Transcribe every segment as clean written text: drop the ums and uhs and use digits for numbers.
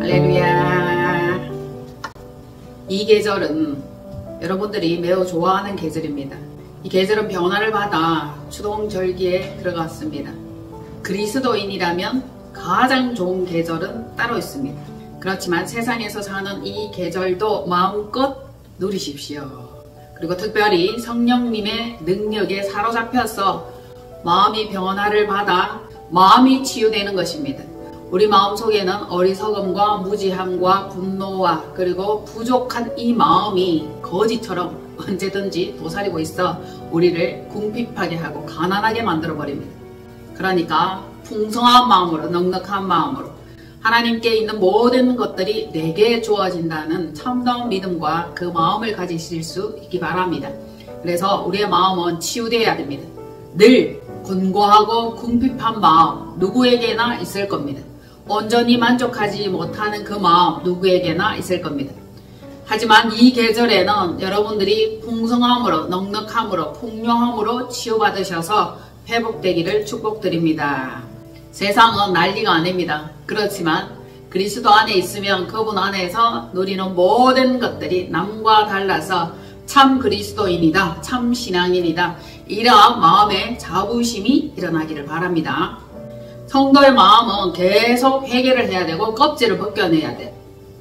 할렐루야. 이 계절은 여러분들이 매우 좋아하는 계절입니다. 이 계절은 변화를 받아 추동절기에 들어갔습니다. 그리스도인이라면 가장 좋은 계절은 따로 있습니다. 그렇지만 세상에서 사는 이 계절도 마음껏 누리십시오. 그리고 특별히 성령님의 능력에 사로잡혀서 마음이 변화를 받아 마음이 치유되는 것입니다. 우리 마음속에는 어리석음과 무지함과 분노와 그리고 부족한 이 마음이 거지처럼 언제든지 도사리고 있어 우리를 궁핍하게 하고 가난하게 만들어버립니다. 그러니까 풍성한 마음으로, 넉넉한 마음으로 하나님께 있는 모든 것들이 내게 주어진다는 참다운 믿음과 그 마음을 가지실 수 있기 바랍니다. 그래서 우리의 마음은 치유되어야 됩니다. 늘 곤고하고 궁핍한 마음 누구에게나 있을 겁니다. 온전히 만족하지 못하는 그 마음 누구에게나 있을 겁니다. 하지만 이 계절에는 여러분들이 풍성함으로, 넉넉함으로, 풍요함으로 치유받으셔서 회복되기를 축복드립니다. 세상은 난리가 아닙니다. 그렇지만 그리스도 안에 있으면 그분 안에서 누리는 모든 것들이 남과 달라서 참 그리스도인이다, 참 신앙인이다, 이러한 마음의 자부심이 일어나기를 바랍니다. 성도의 마음은 계속 회개를 해야 되고 껍질을 벗겨내야 돼.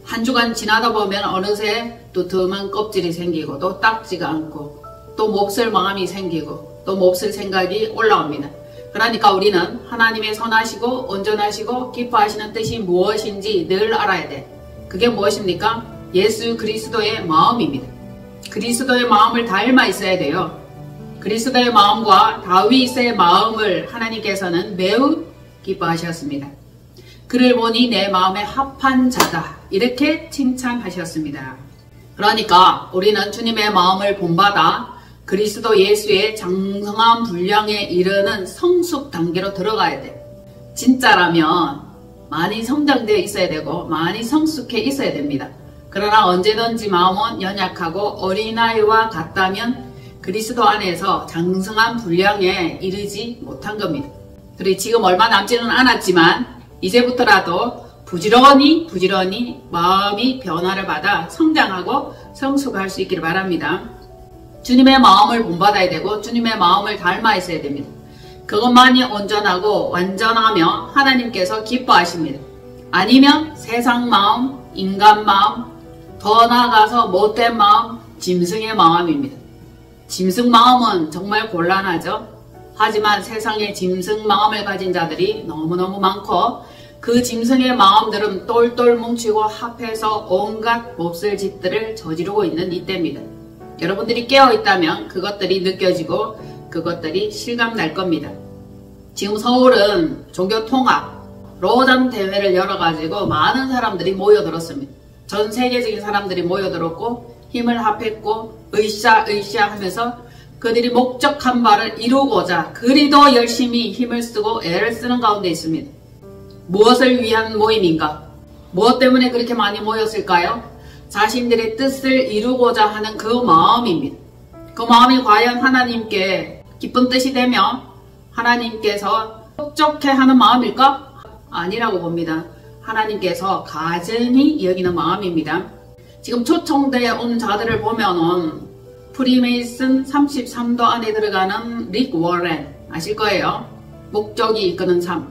한 주간 지나다 보면 어느새 두툼한 껍질이 생기고 또 닦지가 않고 또 몹쓸 마음이 생기고 또 몹쓸 생각이 올라옵니다. 그러니까 우리는 하나님의 선하시고 온전하시고 기뻐하시는 뜻이 무엇인지 늘 알아야 돼. 그게 무엇입니까? 예수 그리스도의 마음입니다. 그리스도의 마음을 닮아 있어야 돼요. 그리스도의 마음과 다윗의 마음을 하나님께서는 매우 기뻐하셨습니다. 그를 보니 내 마음에 합한 자다, 이렇게 칭찬하셨습니다. 그러니까 우리는 주님의 마음을 본받아 그리스도 예수의 장성한 분량에 이르는 성숙 단계로 들어가야 돼. 진짜라면 많이 성장되어 있어야 되고 많이 성숙해 있어야 됩니다. 그러나 언제든지 마음은 연약하고 어린아이와 같다면 그리스도 안에서 장성한 분량에 이르지 못한 겁니다. 그리고 지금 얼마 남지는 않았지만 이제부터라도 부지런히 마음이 변화를 받아 성장하고 성숙할 수 있기를 바랍니다. 주님의 마음을 본받아야 되고 주님의 마음을 닮아 있어야 됩니다. 그것만이 온전하고 완전하며 하나님께서 기뻐하십니다. 아니면 세상 마음, 인간 마음, 더 나아가서 못된 마음, 짐승의 마음입니다. 짐승 마음은 정말 곤란하죠. 하지만 세상에 짐승 마음을 가진 자들이 너무너무 많고 그 짐승의 마음들은 똘똘 뭉치고 합해서 온갖 몹쓸 짓들을 저지르고 있는 이때입니다. 여러분들이 깨어있다면 그것들이 느껴지고 그것들이 실감날 겁니다. 지금 서울은 종교통합 로잔 대회를 열어가지고 많은 사람들이 모여들었습니다. 전 세계적인 사람들이 모여들었고 힘을 합했고 으쌰 하면서 그들이 목적한 바를 이루고자 그리도 열심히 힘을 쓰고 애를 쓰는 가운데 있습니다. 무엇을 위한 모임인가? 무엇 때문에 그렇게 많이 모였을까요? 자신들의 뜻을 이루고자 하는 그 마음입니다. 그 마음이 과연 하나님께 기쁜 뜻이 되며 하나님께서 흡족해하는 마음일까? 아니라고 봅니다. 하나님께서 가증히 여기는 마음입니다. 지금 초청되어 온 자들을 보면은 프리메이슨 33도 안에 들어가는 릭 워렌 아실 거예요. 목적이 이끄는 삶.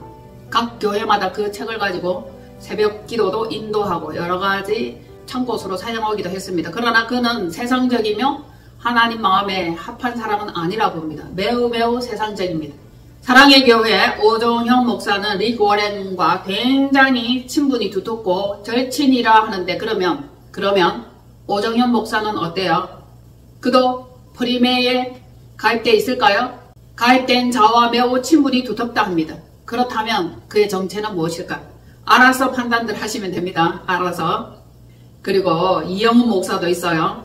각 교회마다 그 책을 가지고 새벽 기도도 인도하고 여러가지 참고서로 사용하기도 했습니다. 그러나 그는 세상적이며 하나님 마음에 합한 사람은 아니라고 봅니다. 매우 세상적입니다. 사랑의 교회 오종형 목사는 릭 워렌과 굉장히 친분이 두텁고 절친이라 하는데 그러면 오정현 목사는 어때요? 그도 프리메에 가입되어 있을까요? 가입된 자와 매우 친분이 두텁다 합니다. 그렇다면 그의 정체는 무엇일까? 알아서 판단들 하시면 됩니다. 알아서. 그리고 이영훈 목사도 있어요.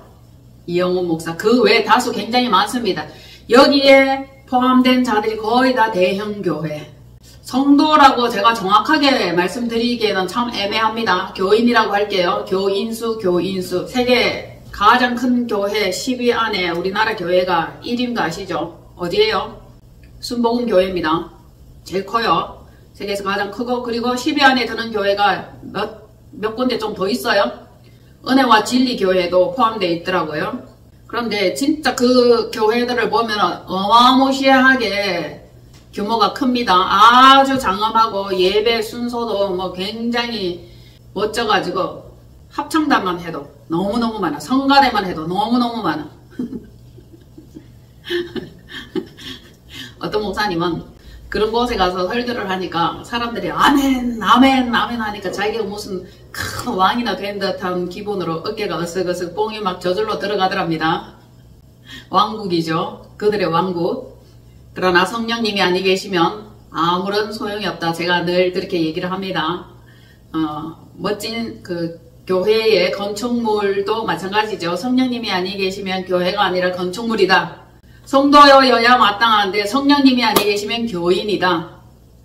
이영훈 목사. 그 외에 다수 굉장히 많습니다. 여기에 포함된 자들이 거의 다 대형 교회. 성도라고 제가 정확하게 말씀드리기에는 참 애매합니다. 교인이라고 할게요. 교인수. 세계 가장 큰 교회 10위 안에 우리나라 교회가 1위인 거 아시죠? 어디예요? 순복음교회입니다. 제일 커요. 세계에서 가장 크고 그리고 10위 안에 드는 교회가 몇 군데 좀 더 있어요. 은혜와 진리 교회도 포함되어 있더라고요. 그런데 진짜 그 교회들을 보면 어마무시하게 규모가 큽니다. 아주 장엄하고 예배 순서도 뭐 굉장히 멋져가지고 합창단만 해도 너무너무 많아. 성가대만 해도 너무너무 많아. 어떤 목사님은 그런 곳에 가서 설교를 하니까 사람들이 아멘 아멘 아멘 하니까 자기가 무슨 큰 왕이나 된 듯한 기분으로 어깨가 으쓱으쓱 뽕이 막 저절로 들어가더랍니다. 왕국이죠. 그들의 왕국. 그러나 성령님이 아니 계시면 아무런 소용이 없다. 제가 늘 그렇게 얘기를 합니다. 멋진 그 교회의 건축물도 마찬가지죠. 성령님이 아니 계시면 교회가 아니라 건축물이다. 성도여야 마땅한데 성령님이 아니 계시면 교인이다.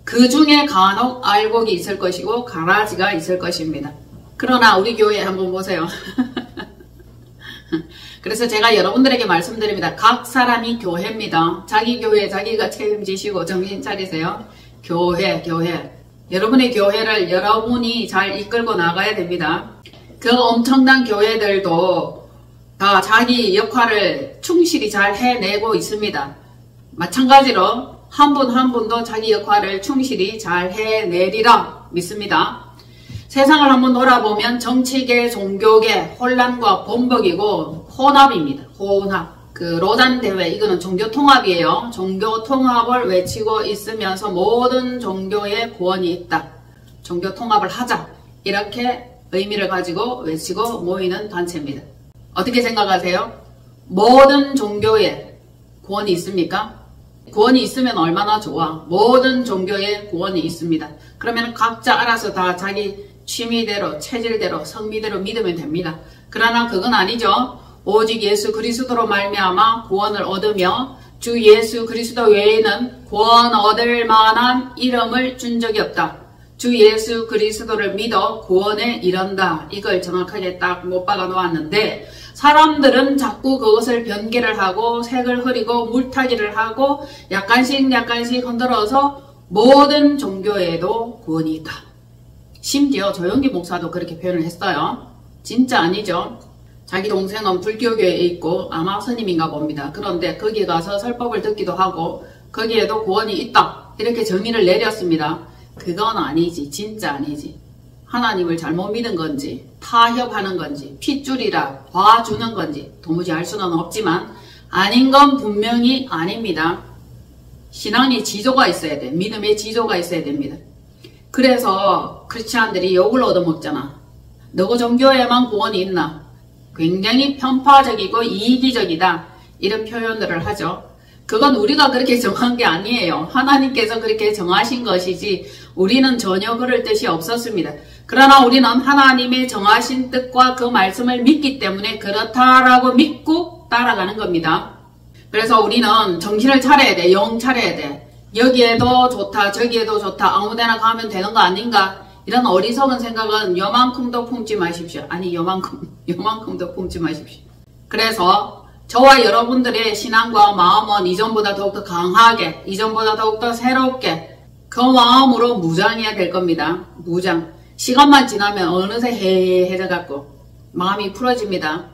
그 중에 간혹 알곡이 있을 것이고 가라지가 있을 것입니다. 그러나 우리 교회 한번 보세요. 그래서 제가 여러분들에게 말씀드립니다. 각 사람이 교회입니다. 자기 교회 자기가 책임지시고 정신 차리세요. 교회. 여러분의 교회를 여러분이 잘 이끌고 나가야 됩니다. 그 엄청난 교회들도 다 자기 역할을 충실히 잘 해내고 있습니다. 마찬가지로 한 분 한 분도 자기 역할을 충실히 잘 해내리라 믿습니다. 세상을 한번 돌아보면 정치계, 종교계 혼란과 본복이고 혼합입니다. 혼합. 그 로잔 대회 이거는 종교 통합이에요. 종교 통합을 외치고 있으면서 모든 종교에 구원이 있다. 종교 통합을 하자. 이렇게 의미를 가지고 외치고 모이는 단체입니다. 어떻게 생각하세요? 모든 종교에 구원이 있습니까? 구원이 있으면 얼마나 좋아. 모든 종교에 구원이 있습니다. 그러면 각자 알아서 다 자기 취미대로, 체질대로, 성미대로 믿으면 됩니다. 그러나 그건 아니죠. 오직 예수 그리스도로 말미암아 구원을 얻으며 주 예수 그리스도 외에는 구원 얻을 만한 이름을 준 적이 없다. 주 예수 그리스도를 믿어 구원에 이른다. 이걸 정확하게 딱 못 박아 놓았는데 사람들은 자꾸 그것을 변개를 하고 색을 흐리고 물타기를 하고 약간씩 흔들어서 모든 종교에도 구원이 있다. 심지어 조영기 목사도 그렇게 표현을 했어요. 진짜 아니죠. 자기 동생은 불교계에 있고 아마 스님인가 봅니다. 그런데 거기 가서 설법을 듣기도 하고 거기에도 구원이 있다. 이렇게 정의를 내렸습니다. 그건 아니지. 진짜 아니지. 하나님을 잘못 믿은 건지 타협하는 건지 핏줄이라 봐주는 건지 도무지 알 수는 없지만 아닌 건 분명히 아닙니다. 신앙의 지조가 있어야 돼. 믿음의 지조가 있어야 됩니다. 그래서 크리스찬들이 욕을 얻어먹잖아. 너고 종교에만 구원이 있나? 굉장히 편파적이고 이기적이다. 이런 표현들을 하죠. 그건 우리가 그렇게 정한 게 아니에요. 하나님께서 그렇게 정하신 것이지 우리는 전혀 그럴 뜻이 없었습니다. 그러나 우리는 하나님의 정하신 뜻과 그 말씀을 믿기 때문에 그렇다라고 믿고 따라가는 겁니다. 그래서 우리는 정신을 차려야 돼. 영 차려야 돼. 여기에도 좋다 저기에도 좋다 아무데나 가면 되는 거 아닌가 이런 어리석은 생각은 요만큼도 품지 마십시오. 아니 요만큼도 품지 마십시오. 그래서 저와 여러분들의 신앙과 마음은 이전보다 더욱더 강하게 이전보다 더욱더 새롭게 그 마음으로 무장해야 될 겁니다. 무장. 시간만 지나면 어느새 해해해져 갖고 마음이 풀어집니다.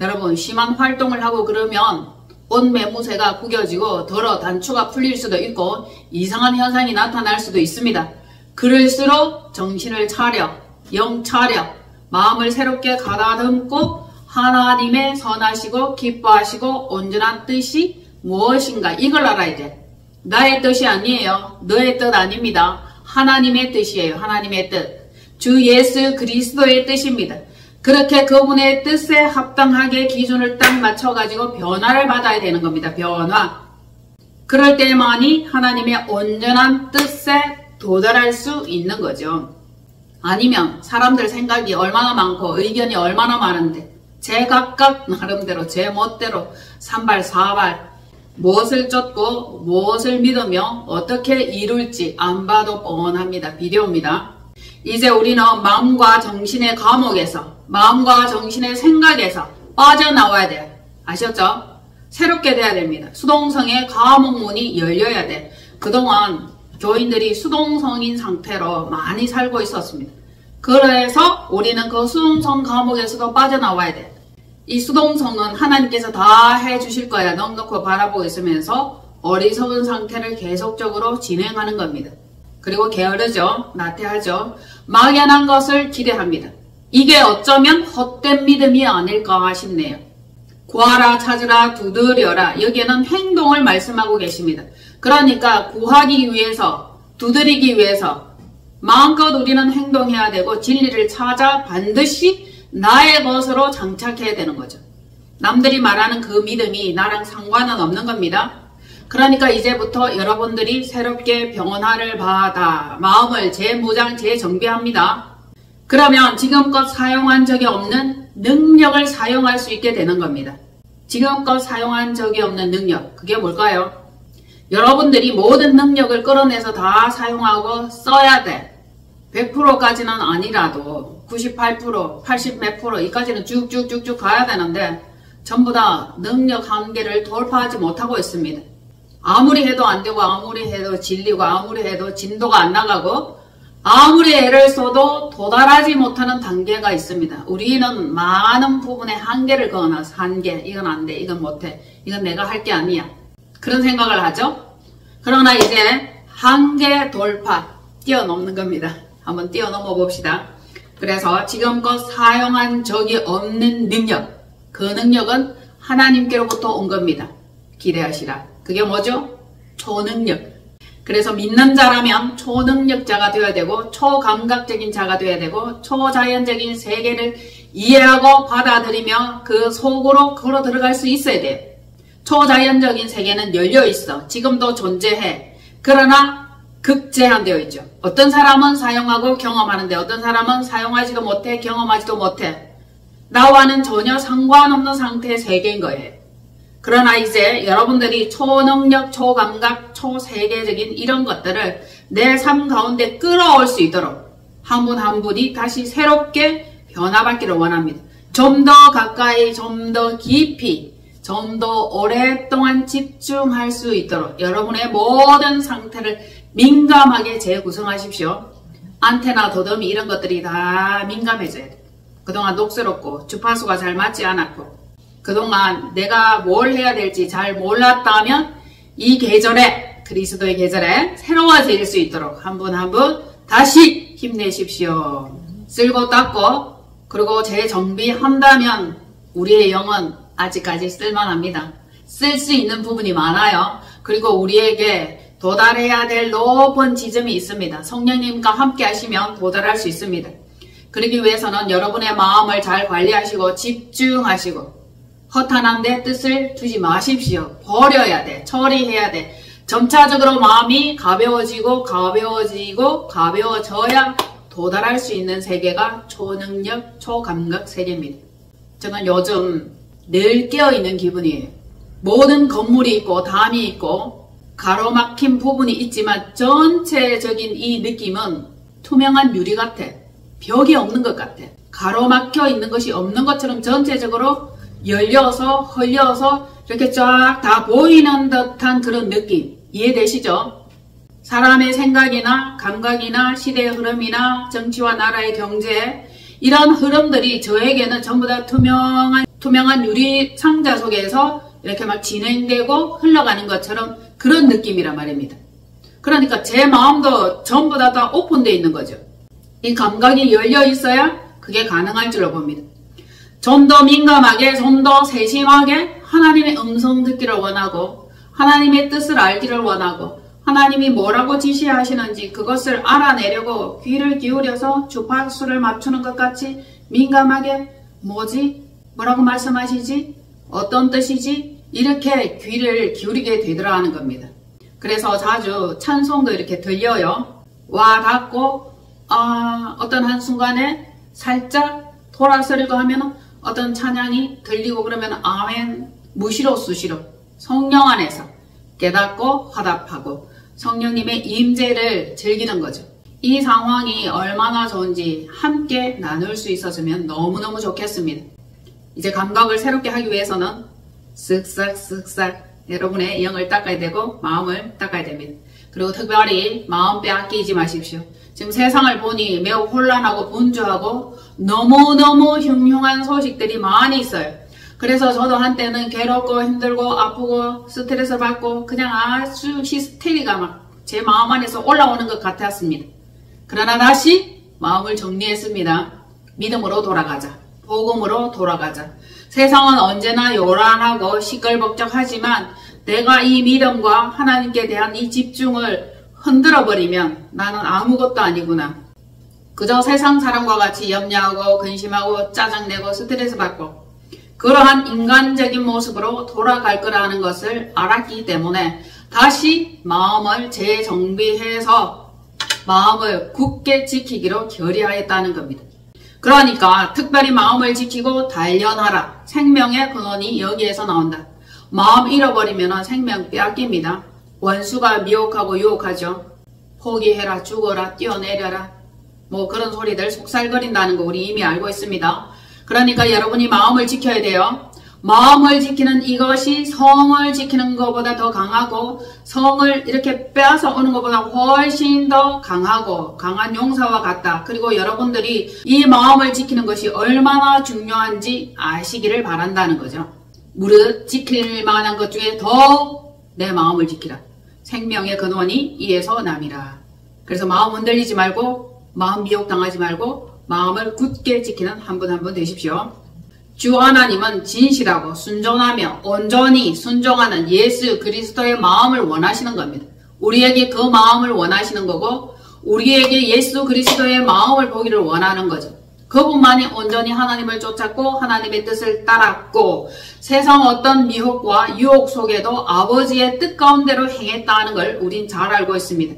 여러분 심한 활동을 하고 그러면 옷 매무새가 구겨지고 덜어 단추가 풀릴 수도 있고 이상한 현상이 나타날 수도 있습니다. 그럴수록 정신을 차려, 영 차려, 마음을 새롭게 가다듬고 하나님의 선하시고 기뻐하시고 온전한 뜻이 무엇인가 이걸 알아야 돼. 나의 뜻이 아니에요. 너의 뜻 아닙니다. 하나님의 뜻이에요. 하나님의 뜻. 주 예수 그리스도의 뜻입니다. 그렇게 그분의 뜻에 합당하게 기준을 딱 맞춰가지고 변화를 받아야 되는 겁니다. 변화. 그럴 때만이 하나님의 온전한 뜻에 도달할 수 있는 거죠. 아니면 사람들 생각이 얼마나 많고 의견이 얼마나 많은데 제각각 나름대로 제 멋대로 산발 사발 무엇을 쫓고 무엇을 믿으며 어떻게 이룰지 안 봐도 뻔합니다. 비디오입니다. 이제 우리는 마음과 정신의 감옥에서 마음과 정신의 생각에서 빠져나와야 돼요. 아셨죠? 새롭게 돼야 됩니다. 수동성의 감옥문이 열려야 돼. 그동안 교인들이 수동성인 상태로 많이 살고 있었습니다. 그래서 우리는 그 수동성 감옥에서도 빠져나와야 돼. 이 수동성은 하나님께서 다 해주실 거야. 넉넉히 바라보고 있으면서 어리석은 상태를 계속적으로 진행하는 겁니다. 그리고 게으르죠. 나태하죠. 막연한 것을 기대합니다. 이게 어쩌면 헛된 믿음이 아닐까 싶네요. 구하라, 찾으라, 두드려라. 여기에는 행동을 말씀하고 계십니다. 그러니까 구하기 위해서, 두드리기 위해서 마음껏 우리는 행동해야 되고 진리를 찾아 반드시 나의 것으로 장착해야 되는 거죠. 남들이 말하는 그 믿음이 나랑 상관은 없는 겁니다. 그러니까 이제부터 여러분들이 새롭게 병원화를 받아 마음을 재무장, 재정비합니다. 그러면 지금껏 사용한 적이 없는 능력을 사용할 수 있게 되는 겁니다. 지금껏 사용한 적이 없는 능력, 그게 뭘까요? 여러분들이 모든 능력을 끌어내서 다 사용하고 써야 돼. 100%까지는 아니라도 98%, 80 몇 프로 이까지는 쭉쭉쭉쭉 가야 되는데 전부 다 능력 한계를 돌파하지 못하고 있습니다. 아무리 해도 안 되고 아무리 해도 질리고 아무리 해도 진도가 안 나가고 아무리 애를 써도 도달하지 못하는 단계가 있습니다. 우리는 많은 부분에 한계를 그어놔서 한계, 이건 안 돼, 이건 못해, 이건 내가 할 게 아니야. 그런 생각을 하죠. 그러나 이제 한계 돌파, 뛰어넘는 겁니다. 한번 뛰어넘어 봅시다. 그래서 지금껏 사용한 적이 없는 능력, 그 능력은 하나님께로부터 온 겁니다. 기대하시라. 그게 뭐죠? 초능력. 그래서 믿는 자라면 초능력자가 되어야 되고 초감각적인 자가 되어야 되고 초자연적인 세계를 이해하고 받아들이며 그 속으로 걸어 들어갈 수 있어야 돼요. 초자연적인 세계는 열려 있어. 지금도 존재해. 그러나 극제한되어 있죠. 어떤 사람은 사용하고 경험하는데 어떤 사람은 사용하지도 못해, 경험하지도 못해. 나와는 전혀 상관없는 상태의 세계인 거예요. 그러나 이제 여러분들이 초능력, 초감각, 초세계적인 이런 것들을 내 삶 가운데 끌어올 수 있도록 한 분 한 분이 다시 새롭게 변화받기를 원합니다. 좀 더 가까이, 좀 더 깊이, 좀 더 오랫동안 집중할 수 있도록 여러분의 모든 상태를 민감하게 재구성하십시오. 안테나, 도더미 이런 것들이 다 민감해져야 돼요. 그동안 녹슬었고 주파수가 잘 맞지 않았고 그동안 내가 뭘 해야 될지 잘 몰랐다면 이 계절에, 그리스도의 계절에 새로워질 수 있도록 한 분 한 분 다시 힘내십시오. 쓸고 닦고 그리고 재정비한다면 우리의 영은 아직까지 쓸만합니다. 쓸 수 있는 부분이 많아요. 그리고 우리에게 도달해야 될 높은 지점이 있습니다. 성령님과 함께 하시면 도달할 수 있습니다. 그러기 위해서는 여러분의 마음을 잘 관리하시고 집중하시고 허탄한 데 뜻을 두지 마십시오. 버려야 돼. 처리해야 돼. 점차적으로 마음이 가벼워지고 가벼워져야 도달할 수 있는 세계가 초능력, 초감각 세계입니다. 저는 요즘 늘 깨어있는 기분이에요. 모든 건물이 있고 담이 있고 가로막힌 부분이 있지만 전체적인 이 느낌은 투명한 유리 같아. 벽이 없는 것 같아. 가로막혀 있는 것이 없는 것처럼 전체적으로 열려서 흘려서 이렇게 쫙 다 보이는 듯한 그런 느낌 이해되시죠? 사람의 생각이나 감각이나 시대의 흐름이나 정치와 나라의 경제 이런 흐름들이 저에게는 전부 다 투명한 유리 상자 속에서 이렇게 막 진행되고 흘러가는 것처럼 그런 느낌이란 말입니다. 그러니까 제 마음도 전부 다 오픈되어 있는 거죠. 이 감각이 열려 있어야 그게 가능할 줄로 봅니다. 좀 더 민감하게, 좀 더 세심하게 하나님의 음성 듣기를 원하고 하나님의 뜻을 알기를 원하고 하나님이 뭐라고 지시하시는지 그것을 알아내려고 귀를 기울여서 주파수를 맞추는 것 같이 민감하게 뭐지? 뭐라고 말씀하시지? 어떤 뜻이지? 이렇게 귀를 기울이게 되더라 하는 겁니다. 그래서 자주 찬송도 이렇게 들려요. 와 닿고 어떤 한순간에 살짝 돌아서려고 하면 어떤 찬양이 들리고 그러면 아멘, 무시로 수시로 성령 안에서 깨닫고 화답하고 성령님의 임재를 즐기는 거죠. 이 상황이 얼마나 좋은지 함께 나눌 수 있었으면 너무너무 좋겠습니다. 이제 감각을 새롭게 하기 위해서는 쓱싹 여러분의 영을 닦아야 되고 마음을 닦아야 됩니다. 그리고 특별히 마음 빼앗기지 마십시오. 지금 세상을 보니 매우 혼란하고 분주하고 너무너무 흉흉한 소식들이 많이 있어요. 그래서 저도 한때는 괴롭고 힘들고 아프고 스트레스 받고 그냥 아주 히스테리가 막 제 마음 안에서 올라오는 것 같았습니다. 그러나 다시 마음을 정리했습니다. 믿음으로 돌아가자. 복음으로 돌아가자. 세상은 언제나 요란하고 시끌벅적하지만 내가 이 믿음과 하나님께 대한 이 집중을 흔들어버리면 나는 아무것도 아니구나. 그저 세상 사람과 같이 염려하고 근심하고 짜증내고 스트레스 받고 그러한 인간적인 모습으로 돌아갈 거라는 것을 알았기 때문에 다시 마음을 재정비해서 마음을 굳게 지키기로 결의하였다는 겁니다. 그러니까 특별히 마음을 지키고 단련하라. 생명의 근원이 여기에서 나온다. 마음 잃어버리면 생명 빼앗깁니다. 원수가 미혹하고 유혹하죠. 포기해라, 죽어라, 뛰어내려라. 뭐 그런 소리들 속살거린다는 거 우리 이미 알고 있습니다. 그러니까 여러분이 마음을 지켜야 돼요. 마음을 지키는 이것이 성을 지키는 것보다 더 강하고 성을 이렇게 빼앗아 오는 것보다 훨씬 더 강하고 강한 용사와 같다. 그리고 여러분들이 이 마음을 지키는 것이 얼마나 중요한지 아시기를 바란다는 거죠. 무릇 지킬 만한 것 중에 더 내 마음을 지키라. 생명의 근원이 이에서 남이라. 그래서 마음 흔들리지 말고 마음 미혹당하지 말고 마음을 굳게 지키는 한 분 한 분 되십시오. 주 하나님은 진실하고 순전하며 온전히 순종하는 예수 그리스도의 마음을 원하시는 겁니다. 우리에게 그 마음을 원하시는 거고 우리에게 예수 그리스도의 마음을 보기를 원하는 거죠. 그분만이 온전히 하나님을 쫓았고 하나님의 뜻을 따랐고 세상 어떤 미혹과 유혹 속에도 아버지의 뜻 가운데로 행했다는 걸 우린 잘 알고 있습니다.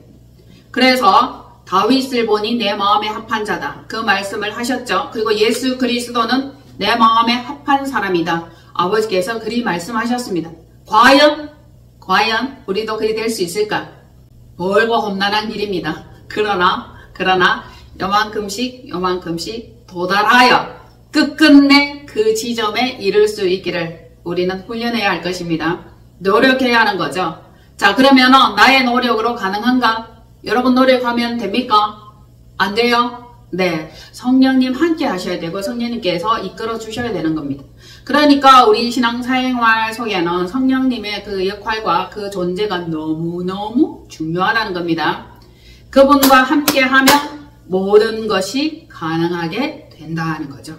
그래서 다윗을 보니 내 마음에 합한 자다. 그 말씀을 하셨죠. 그리고 예수 그리스도는 내 마음에 합한 사람이다. 아버지께서 그리 말씀하셨습니다. 과연 우리도 그리 될 수 있을까? 멀고 험난한 길입니다. 그러나 요만큼씩 도달하여 끝끝내 그 지점에 이룰 수 있기를 우리는 훈련해야 할 것입니다. 노력해야 하는 거죠. 자, 그러면 나의 노력으로 가능한가? 여러분 노력하면 됩니까? 안 돼요? 네, 성령님 함께 하셔야 되고 성령님께서 이끌어 주셔야 되는 겁니다. 그러니까 우리 신앙생활 속에는 성령님의 그 역할과 그 존재가 너무너무 중요하다는 겁니다. 그분과 함께 하면 모든 것이 가능하게 된다는 거죠.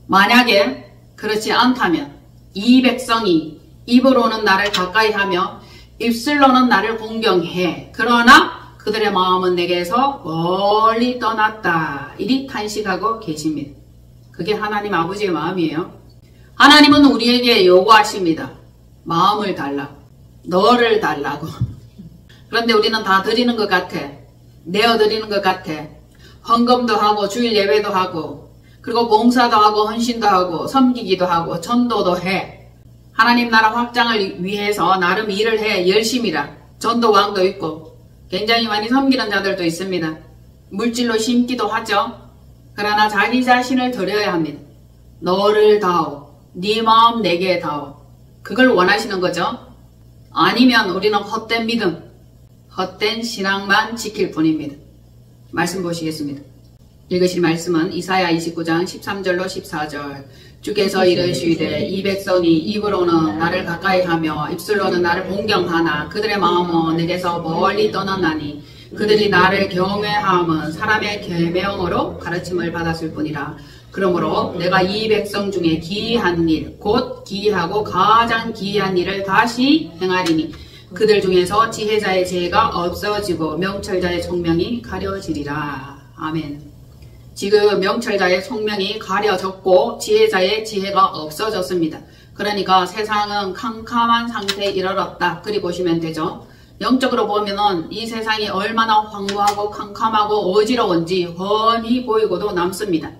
만약에 그렇지 않다면 이 백성이 입으로는 나를 가까이 하며 입술로는 나를 공경해. 그러나 그들의 마음은 내게서 멀리 떠났다. 이리 탄식하고 계십니다. 그게 하나님 아버지의 마음이에요. 하나님은 우리에게 요구하십니다. 마음을 달라. 너를 달라고. 그런데 우리는 다 드리는 것 같아. 내어드리는 것 같아. 헌금도 하고 주일 예배도 하고 그리고 봉사도 하고 헌신도 하고 섬기기도 하고 전도도 해. 하나님 나라 확장을 위해서 나름 일을 해. 열심히라. 전도왕도 있고 굉장히 많이 섬기는 자들도 있습니다. 물질로 심기도 하죠. 그러나 자기 자신을 드려야 합니다. 너를 다오. 네 마음 내게 다오. 그걸 원하시는 거죠. 아니면 우리는 헛된 믿음, 헛된 신앙만 지킬 뿐입니다. 말씀 보시겠습니다. 읽으실 말씀은 이사야 29장 13절로 14절. 주께서 이르시되 이 백성이 입으로는 나를 가까이 하며 입술로는 나를 공경하나 그들의 마음은 내게서 멀리 떠났나니 그들이 나를 경외함은 사람의 계명으로 가르침을 받았을 뿐이라. 그러므로 내가 이 백성 중에 기이한 일, 곧 기이하고 가장 기이한 일을 다시 행하리니 그들 중에서 지혜자의 지혜가 없어지고 명철자의 총명이 가려지리라. 아멘. 지금 명철자의 총명이 가려졌고 지혜자의 지혜가 없어졌습니다. 그러니까 세상은 캄캄한 상태에 이르렀다. 그리 보시면 되죠. 영적으로 보면은 이 세상이 얼마나 황무하고 캄캄하고 어지러운지 훤히 보이고도 남습니다.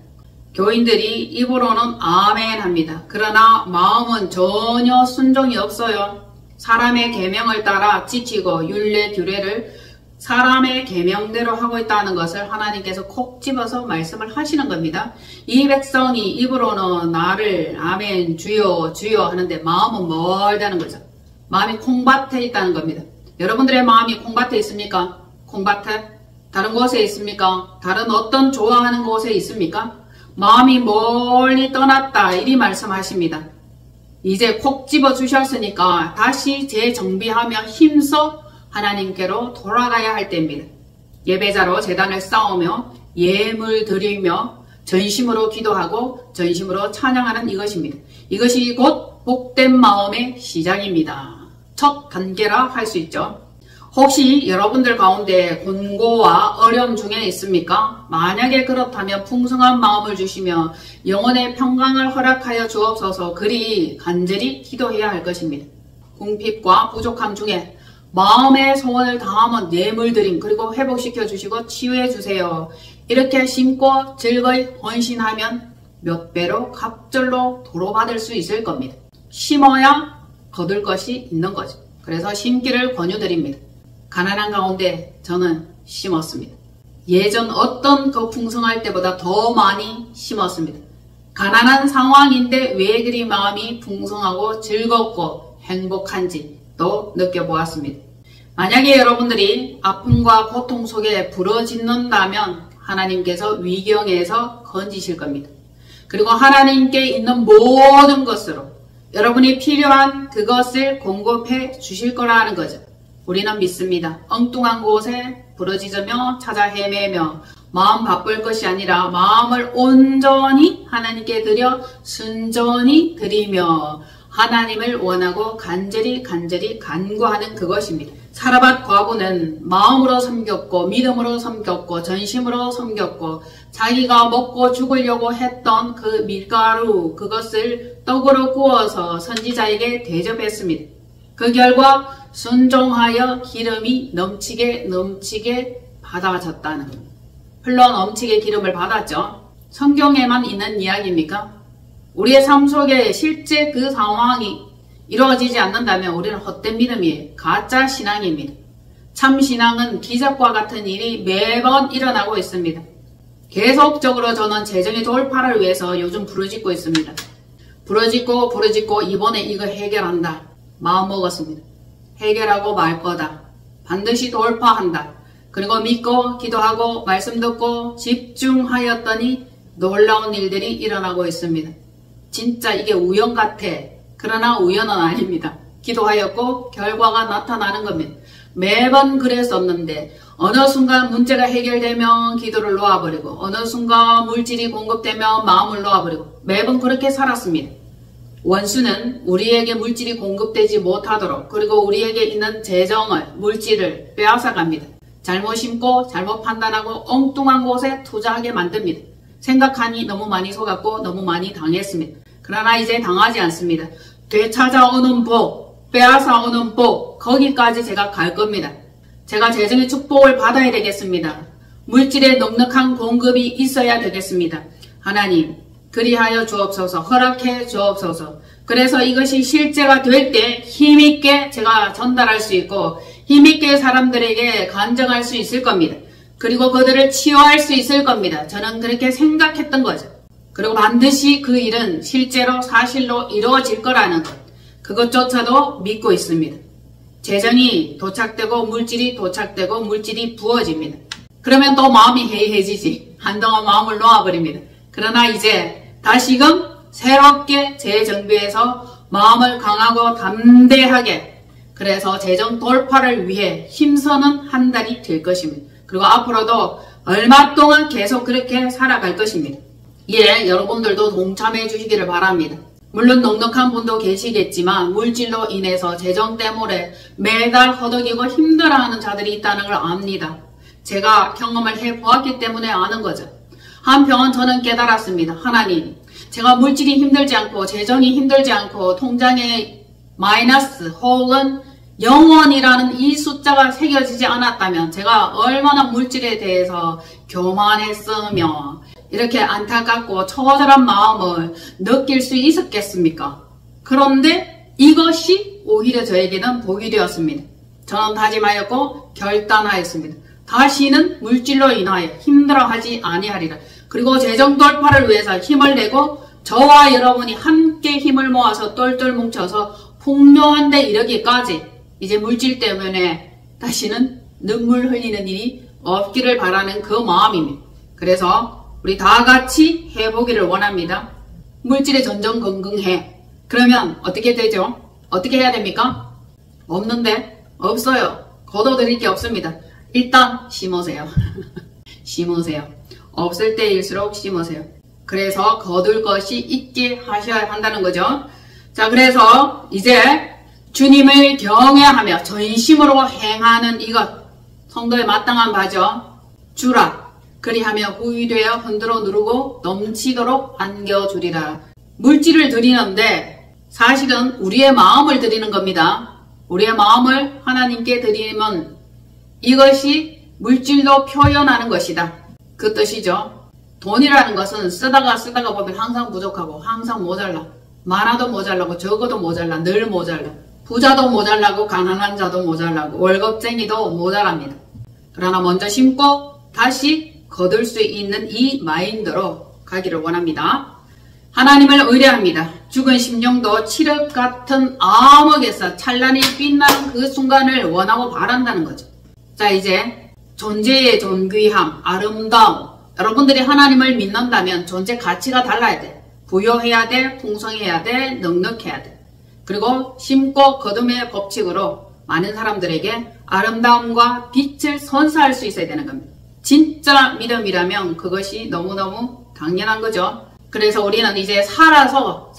교인들이 입으로는 아멘 합니다. 그러나 마음은 전혀 순종이 없어요. 사람의 계명을 따라 지키고 율례 규례를 사람의 계명대로 하고 있다는 것을 하나님께서 콕 집어서 말씀을 하시는 겁니다. 이 백성이 입으로는 나를 아멘 주여 주여 하는데 마음은 멀다는 거죠. 마음이 콩밭에 있다는 겁니다. 여러분들의 마음이 콩밭에 있습니까? 콩밭에? 다른 곳에 있습니까? 다른 어떤 좋아하는 곳에 있습니까? 마음이 멀리 떠났다 이리 말씀하십니다. 이제 콕 집어 주셨으니까 다시 재정비하며 힘써 하나님께로 돌아가야 할 때입니다. 예배자로 제단을 쌓으며 예물 드리며 전심으로 기도하고 전심으로 찬양하는 이것입니다. 이것이 곧 복된 마음의 시작입니다. 첫 단계라 할 수 있죠. 혹시 여러분들 가운데 곤고와 어려움 중에 있습니까? 만약에 그렇다면 풍성한 마음을 주시며 영혼의 평강을 허락하여 주옵소서 그리 간절히 기도해야 할 것입니다. 궁핍과 부족함 중에 마음의 소원을 다하면 예물드림 그리고 회복시켜 주시고 치유해 주세요. 이렇게 심고 즐거이 헌신하면 몇 배로 갑절로 도로받을 수 있을 겁니다. 심어야 거둘 것이 있는 거죠. 그래서 심기를 권유드립니다. 가난한 가운데 저는 심었습니다. 예전 어떤 그 풍성할 때보다 더 많이 심었습니다. 가난한 상황인데 왜 그리 마음이 풍성하고 즐겁고 행복한지 또 느껴보았습니다. 만약에 여러분들이 아픔과 고통 속에 부러진다면 하나님께서 위경에서 건지실 겁니다. 그리고 하나님께 있는 모든 것으로 여러분이 필요한 그것을 공급해 주실 거라는 거죠. 우리는 믿습니다. 엉뚱한 곳에 부러지며 찾아 헤매며 마음 바쁠 것이 아니라 마음을 온전히 하나님께 드려 순전히 드리며 하나님을 원하고 간절히 간구하는 그것입니다. 사라밧 과부는 마음으로 섬겼고 믿음으로 섬겼고 전심으로 섬겼고 자기가 먹고 죽으려고 했던 그 밀가루 그것을 떡으로 구워서 선지자에게 대접했습니다. 그 결과 순종하여 기름이 넘치게 받아졌다는 겁니다. 흘러 넘치게 기름을 받았죠. 성경에만 있는 이야기입니까? 우리의 삶 속에 실제 그 상황이 이루어지지 않는다면 우리는 헛된 믿음이에요. 가짜 신앙입니다. 참 신앙은 기적과 같은 일이 매번 일어나고 있습니다. 계속적으로 저는 재정의 돌파를 위해서 요즘 부르짖고 있습니다. 부르짖고 이번에 이거 해결한다. 마음먹었습니다. 해결하고 말 거다. 반드시 돌파한다. 그리고 믿고 기도하고 말씀 듣고 집중하였더니 놀라운 일들이 일어나고 있습니다. 진짜 이게 우연 같아. 그러나 우연은 아닙니다. 기도하였고 결과가 나타나는 겁니다. 매번 그랬었는데 어느 순간 문제가 해결되면 기도를 놓아버리고 어느 순간 물질이 공급되면 마음을 놓아버리고 매번 그렇게 살았습니다. 원수는 우리에게 물질이 공급되지 못하도록 그리고 우리에게 있는 재정을 물질을 빼앗아갑니다. 잘못 심고 잘못 판단하고 엉뚱한 곳에 투자하게 만듭니다. 생각하니 너무 많이 속았고 너무 많이 당했습니다. 그러나 이제 당하지 않습니다. 되찾아오는 복, 빼앗아오는 복 거기까지 제가 갈 겁니다. 제가 재정의 축복을 받아야 되겠습니다. 물질의 넉넉한 공급이 있어야 되겠습니다. 하나님 그리하여 주옵소서 허락해 주옵소서. 그래서 이것이 실제가 될 때 힘있게 제가 전달할 수 있고 힘있게 사람들에게 간증할 수 있을 겁니다. 그리고 그들을 치유할 수 있을 겁니다. 저는 그렇게 생각했던 거죠. 그리고 반드시 그 일은 실제로 사실로 이루어질 거라는 것. 그것조차도 믿고 있습니다. 재정이 도착되고 물질이 도착되고 물질이 부어집니다. 그러면 또 마음이 해이해지지. 한동안 마음을 놓아버립니다. 그러나 이제 다시금 새롭게 재정비해서 마음을 강하고 담대하게 그래서 재정 돌파를 위해 힘쓰는 한 달이 될 것입니다. 그리고 앞으로도 얼마 동안 계속 그렇게 살아갈 것입니다. 예, 여러분들도 동참해 주시기를 바랍니다. 물론 넉넉한 분도 계시겠지만 물질로 인해서 재정 때문에 매달 허덕이고 힘들어하는 자들이 있다는 걸 압니다. 제가 경험을 해보았기 때문에 아는 거죠. 한편 저는 깨달았습니다. 하나님, 제가 물질이 힘들지 않고 재정이 힘들지 않고 통장에 마이너스 혹은 0원이라는 이 숫자가 새겨지지 않았다면 제가 얼마나 물질에 대해서 교만했으며 이렇게 안타깝고 처절한 마음을 느낄 수 있었겠습니까? 그런데 이것이 오히려 저에게는 복이 되었습니다. 저는 다짐하였고 결단하였습니다. 다시는 물질로 인하여 힘들어하지 아니하리라. 그리고 재정 돌파를 위해서 힘을 내고 저와 여러분이 함께 힘을 모아서 똘똘 뭉쳐서 풍요한 데 이르기까지 이제 물질 때문에 다시는 눈물 흘리는 일이 없기를 바라는 그 마음입니다. 그래서 우리 다 같이 해보기를 원합니다. 물질의 전전긍긍해. 그러면 어떻게 되죠? 어떻게 해야 됩니까? 없는데? 없어요. 거둬들일 게 없습니다. 일단 심으세요. 심으세요. 없을 때일수록 심으세요. 그래서 거둘 것이 있게 하셔야 한다는 거죠. 자, 그래서 이제 주님을 경외하며 전심으로 행하는 이것, 성도의 마땅한 바죠. 주라. 그리하며 후히되어 흔들어 누르고 넘치도록 안겨주리라. 물질을 드리는데 사실은 우리의 마음을 드리는 겁니다. 우리의 마음을 하나님께 드리면 이것이 물질로 표현하는 것이다. 그 뜻이죠. 돈이라는 것은 쓰다가 보면 항상 부족하고 항상 모자라. 많아도 모자라고 적어도 모자라. 늘 모자라. 부자도 모자라고 가난한 자도 모자라고 월급쟁이도 모자랍니다. 그러나 먼저 심고 다시 거둘 수 있는 이 마인드로 가기를 원합니다. 하나님을 의뢰합니다. 죽은 심령도 칠흑 같은 암흑에서 찬란히 빛나는 그 순간을 원하고 바란다는 거죠. 자, 이제 존재의 존귀함, 아름다움. 여러분들이 하나님을 믿는다면 존재 가치가 달라야 돼. 부여해야 돼, 풍성해야 돼, 넉넉해야 돼. 그리고 심고 거둠의 법칙으로 많은 사람들에게 아름다움과 빛을 선사할 수 있어야 되는 겁니다. 진짜 믿음이라면 그것이 너무너무 당연한 거죠. 그래서 우리는 이제 살아서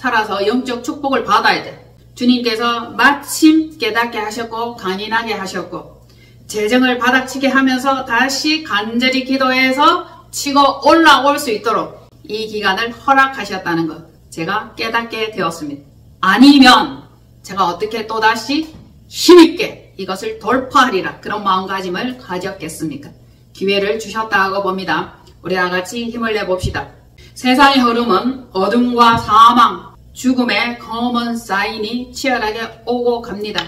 영적 축복을 받아야 돼. 주님께서 마침 깨닫게 하셨고 강인하게 하셨고 재정을 바닥치게 하면서 다시 간절히 기도해서 치고 올라올 수 있도록 이 기간을 허락하셨다는 것 제가 깨닫게 되었습니다. 아니면 제가 어떻게 또다시 힘있게 이것을 돌파하리라 그런 마음가짐을 가졌겠습니까? 기회를 주셨다고 봅니다. 우리 다같이 힘을 내봅시다. 세상의 흐름은 어둠과 사망, 죽음의 검은 사인이 치열하게 오고 갑니다.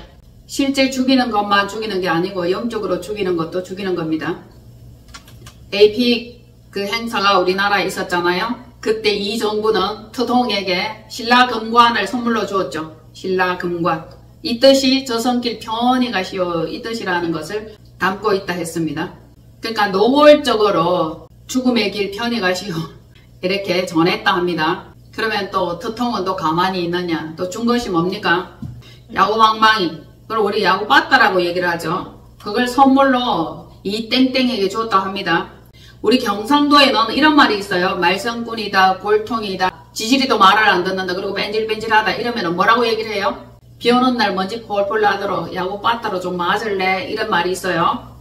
실제 죽이는 것만 죽이는 게 아니고 영적으로 죽이는 것도 죽이는 겁니다. AP 그 행사가 우리나라에 있었잖아요. 그때 이 정부는 트통에게 신라금관을 선물로 주었죠. 신라금관. 이 뜻이 저선길 편히 가시오 이 뜻이라는 것을 담고 있다 했습니다. 그러니까 노골적으로 죽음의 길 편히 가시오 이렇게 전했다 합니다. 그러면 또 트통은 또 가만히 있느냐. 또 준 것이 뭡니까? 야구방망이. 그걸 우리 야구 빠따라고 얘기를 하죠. 그걸 선물로 이 땡땡에게 줬다 합니다. 우리 경상도에는 이런 말이 있어요. 말썽꾼이다, 골통이다, 지질이도 말을 안 듣는다, 그리고 뺀질뺀질하다 이러면 뭐라고 얘기를 해요? 비 오는 날 먼지 폴폴 나도록 야구 빠따로 좀 맞을래? 이런 말이 있어요.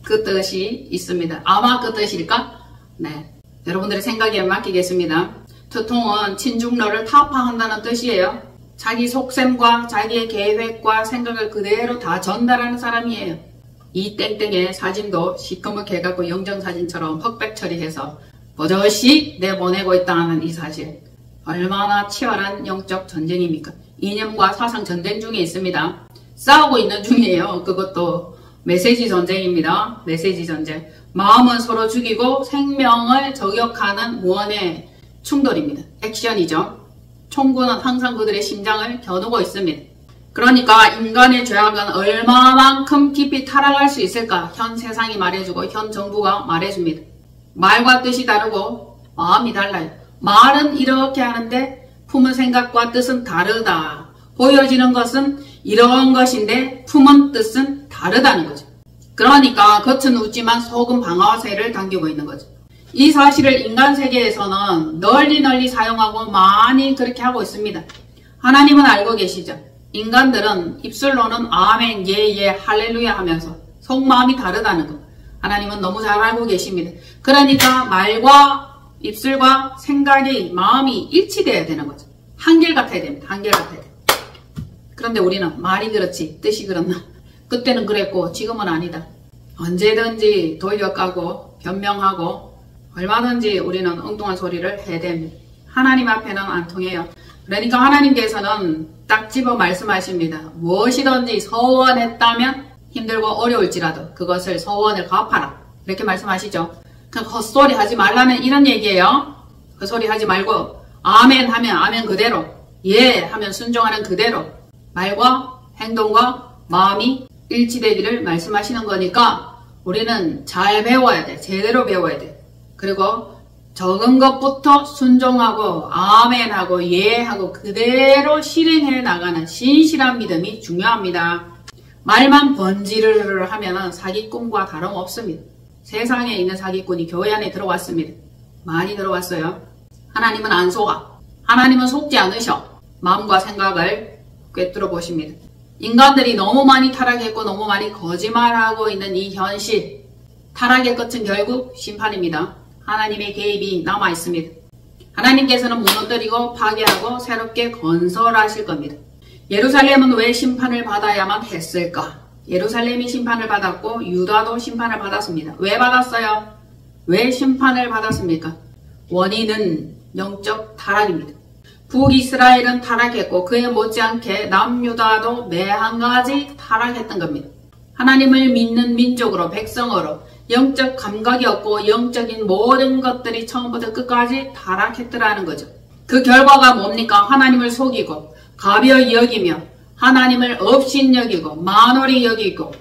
그 뜻이 있습니다. 아마 그 뜻일까? 네. 여러분들의 생각에 맡기겠습니다. 트통은 친중러를 타파한다는 뜻이에요. 자기 속셈과 자기의 계획과 생각을 그대로 다 전달하는 사람이에요. 이 땡땡의 사진도 시커멓게 해갖고 영정사진처럼 흑백 처리해서 버젓이 내보내고 있다는 이 사실. 얼마나 치열한 영적 전쟁입니까? 이념과 사상 전쟁 중에 있습니다. 싸우고 있는 중이에요. 그것도 메시지 전쟁입니다. 메시지 전쟁. 마음은 서로 죽이고 생명을 저격하는 무언의 충돌입니다. 액션이죠. 총구는 항상 그들의 심장을 겨누고 있습니다. 그러니까 인간의 죄악은 얼마만큼 깊이 타락할 수 있을까? 현 세상이 말해주고 현 정부가 말해줍니다. 말과 뜻이 다르고 마음이 달라요. 말은 이렇게 하는데 품은 생각과 뜻은 다르다. 보여지는 것은 이런 것인데 품은 뜻은 다르다는 거죠. 그러니까 겉은 웃지만 속은 방아쇠를 당기고 있는 거죠. 이 사실을 인간 세계에서는 널리 사용하고 많이 그렇게 하고 있습니다. 하나님은 알고 계시죠? 인간들은 입술로는 아멘, 예, 할렐루야 하면서 속마음이 다르다는 거. 하나님은 너무 잘 알고 계십니다. 그러니까 말과 입술과 생각이, 마음이 일치돼야 되는 거죠. 한결같아야 됩니다. 한결같아야 돼요. 그런데 우리는 말이 그렇지 뜻이 그렇나? 그때는 그랬고 지금은 아니다. 언제든지 돌려까고 변명하고 얼마든지 우리는 엉뚱한 소리를 해야 됩니다. 하나님 앞에는 안 통해요. 그러니까 하나님께서는 딱 집어 말씀하십니다. 무엇이든지 서원했다면 힘들고 어려울지라도 그것을 서원을 갚아라. 이렇게 말씀하시죠. 그냥 헛소리 하지 말라는 이런 얘기예요. 헛소리 하지 말고 아멘 하면 아멘 그대로, 예 하면 순종하는 그대로 말과 행동과 마음이 일치되기를 말씀하시는 거니까 우리는 잘 배워야 돼. 제대로 배워야 돼. 그리고 적은 것부터 순종하고 아멘하고 예하고 그대로 실행해 나가는 신실한 믿음이 중요합니다. 말만 번지르르 하면 사기꾼과 다름없습니다. 세상에 있는 사기꾼이 교회 안에 들어왔습니다. 많이 들어왔어요. 하나님은 안 속아. 하나님은 속지 않으셔. 마음과 생각을 꿰뚫어 보십니다. 인간들이 너무 많이 타락했고 너무 많이 거짓말하고 있는 이 현실, 타락의 끝은 결국 심판입니다. 하나님의 개입이 남아있습니다. 하나님께서는 무너뜨리고 파괴하고 새롭게 건설하실 겁니다. 예루살렘은 왜 심판을 받아야만 했을까? 예루살렘이 심판을 받았고 유다도 심판을 받았습니다. 왜 받았어요? 왜 심판을 받았습니까? 원인은 영적 타락입니다. 북이스라엘은 타락했고 그에 못지않게 남유다도 매 한 가지 타락했던 겁니다. 하나님을 믿는 민족으로 백성으로 영적 감각이 없고 영적인 모든 것들이 처음부터 끝까지 타락했더라는 거죠. 그 결과가 뭡니까? 하나님을 속이고 가벼이 여기며 하나님을 업신여기고 만홀히 여기고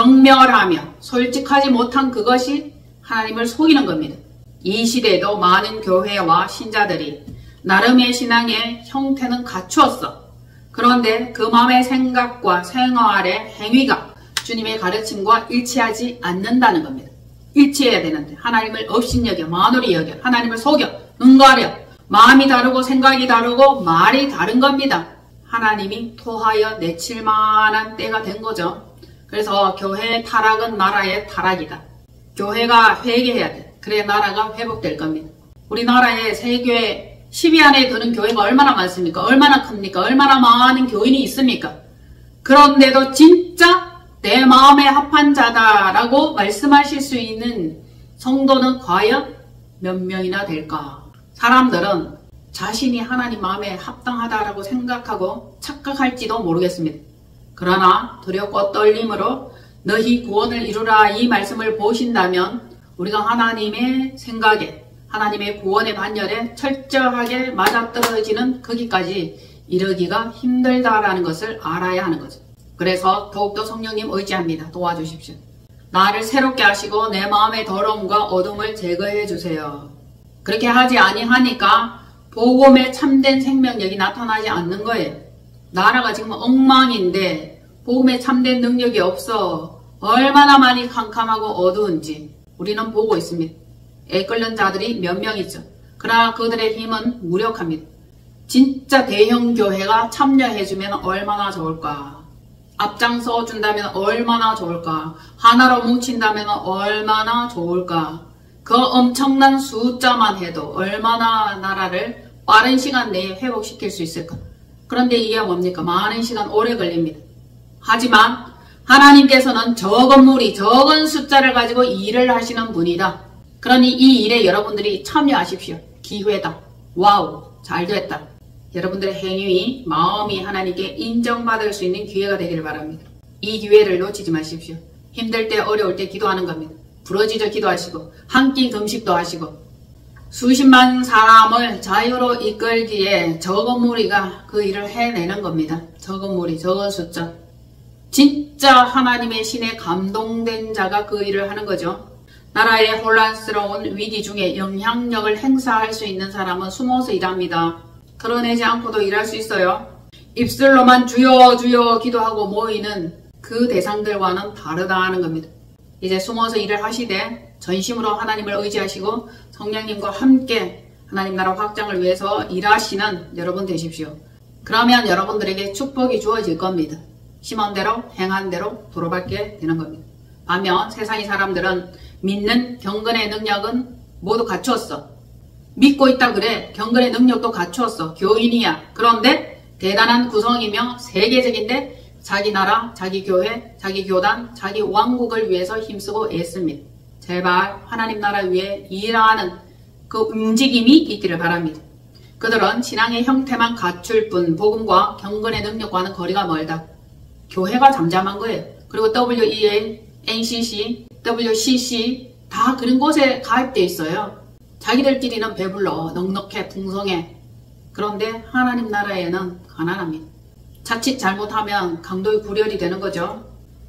경멸하며 솔직하지 못한 그것이 하나님을 속이는 겁니다. 이 시대에도 많은 교회와 신자들이 나름의 신앙의 형태는 갖추었어. 그런데 그 마음의 생각과 생활의 행위가 주님의 가르침과 일치하지 않는다는 겁니다. 일치해야 되는데 하나님을 업신여겨 만홀히 여겨 하나님을 속여 눈 가려 마음이 다르고 생각이 다르고 말이 다른 겁니다. 하나님이 토하여 내칠 만한 때가 된 거죠. 그래서 교회의 타락은 나라의 타락이다. 교회가 회개해야 돼. 그래야 나라가 회복될 겁니다. 우리나라에 세계 10위 안에 드는 교회가 얼마나 많습니까? 얼마나 큽니까? 얼마나 많은 교인이 있습니까? 그런데도 진짜 내 마음에 합한 자다라고 말씀하실 수 있는 성도는 과연 몇 명이나 될까? 사람들은 자신이 하나님 마음에 합당하다라고 생각하고 착각할지도 모르겠습니다. 그러나 두렵고 떨림으로 너희 구원을 이루라 이 말씀을 보신다면 우리가 하나님의 생각에 하나님의 구원의 반열에 철저하게 맞아떨어지는 거기까지 이르기가 힘들다라는 것을 알아야 하는 거죠. 그래서 더욱더 성령님 의지합니다. 도와주십시오. 나를 새롭게 하시고 내 마음의 더러움과 어둠을 제거해 주세요. 그렇게 하지 아니하니까 복음의 참된 생명력이 나타나지 않는 거예요. 나라가 지금 엉망인데 복음의 참된 능력이 없어. 얼마나 많이 캄캄하고 어두운지 우리는 보고 있습니다. 애끓는 자들이 몇 명 있죠. 그러나 그들의 힘은 무력합니다. 진짜 대형 교회가 참여해주면 얼마나 좋을까. 앞장서 준다면 얼마나 좋을까. 하나로 뭉친다면 얼마나 좋을까. 그 엄청난 숫자만 해도 얼마나 나라를 빠른 시간 내에 회복시킬 수 있을까. 그런데 이게 뭡니까? 많은 시간 오래 걸립니다. 하지만 하나님께서는 적은 무리, 적은 숫자를 가지고 일을 하시는 분이다. 그러니 이 일에 여러분들이 참여하십시오. 기회다. 와우, 잘됐다. 여러분들의 행위, 마음이 하나님께 인정받을 수 있는 기회가 되기를 바랍니다. 이 기회를 놓치지 마십시오. 힘들 때 어려울 때 기도하는 겁니다. 부러지져 기도하시고 한 끼 금식도 하시고 수십만 사람을 자유로 이끌기에 적은 무리가 그 일을 해내는 겁니다. 적은 무리, 적은 숫자. 진짜 하나님의 신에 감동된 자가 그 일을 하는 거죠. 나라의 혼란스러운 위기 중에 영향력을 행사할 수 있는 사람은 숨어서 일합니다. 드러내지 않고도 일할 수 있어요. 입술로만 주여 주여 기도하고 모이는 그 대상들과는 다르다는 겁니다. 이제 숨어서 일을 하시되 전심으로 하나님을 의지하시고 성령님과 함께 하나님 나라 확장을 위해서 일하시는 여러분 되십시오. 그러면 여러분들에게 축복이 주어질 겁니다. 심은 대로 행한 대로 도로받게 되는 겁니다. 반면 세상의 사람들은 믿는 경건의 능력은 모두 갖추었어. 믿고 있다 그래. 경건의 능력도 갖추었어. 교인이야. 그런데 대단한 구성이며 세계적인데 자기 나라, 자기 교회, 자기 교단, 자기 왕국을 위해서 힘쓰고 애씁니다. 제발 하나님 나라 위에 일하는 그 움직임이 있기를 바랍니다. 그들은 신앙의 형태만 갖출 뿐 복음과 경건의 능력과는 거리가 멀다. 교회가 잠잠한 거예요. 그리고 WEA, NCC, WCC 다 그런 곳에 가입되어 있어요. 자기들끼리는 배불러, 넉넉해, 풍성해. 그런데 하나님 나라에는 가난합니다. 자칫 잘못하면 강도의 구렬이 되는 거죠.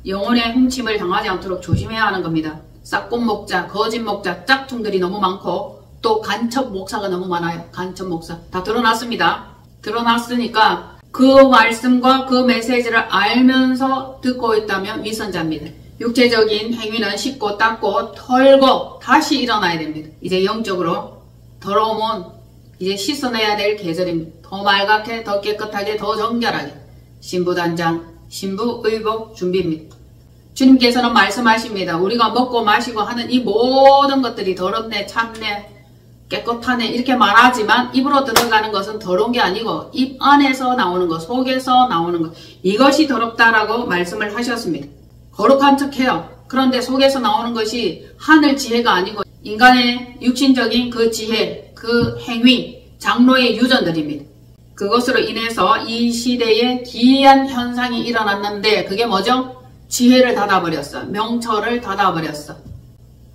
영혼의 훔침을 당하지 않도록 조심해야 하는 겁니다. 싹꽃 목자, 거짓 목자, 짝퉁들이 너무 많고 또 간첩 목사가 너무 많아요. 간첩 목사. 다 드러났습니다. 드러났으니까 그 말씀과 그 메시지를 알면서 듣고 있다면 위선자입니다. 육체적인 행위는 씻고 닦고 털고 다시 일어나야 됩니다. 이제 영적으로 더러움은 이제 씻어내야 될 계절입니다. 더 맑게, 더 깨끗하게, 더 정결하게 신부단장, 신부의복 준비입니다. 주님께서는 말씀하십니다. 우리가 먹고 마시고 하는 이 모든 것들이 더럽네, 참네, 깨끗하네 이렇게 말하지만 입으로 들어가는 것은 더러운 게 아니고 입 안에서 나오는 것, 속에서 나오는 것, 이것이 더럽다라고 말씀을 하셨습니다. 거룩한 척해요. 그런데 속에서 나오는 것이 하늘 지혜가 아니고 인간의 육신적인 그 지혜, 그 행위, 장로의 유전들입니다. 그것으로 인해서 이 시대에 기이한 현상이 일어났는데 그게 뭐죠? 지혜를 닫아버렸어. 명철을 닫아버렸어.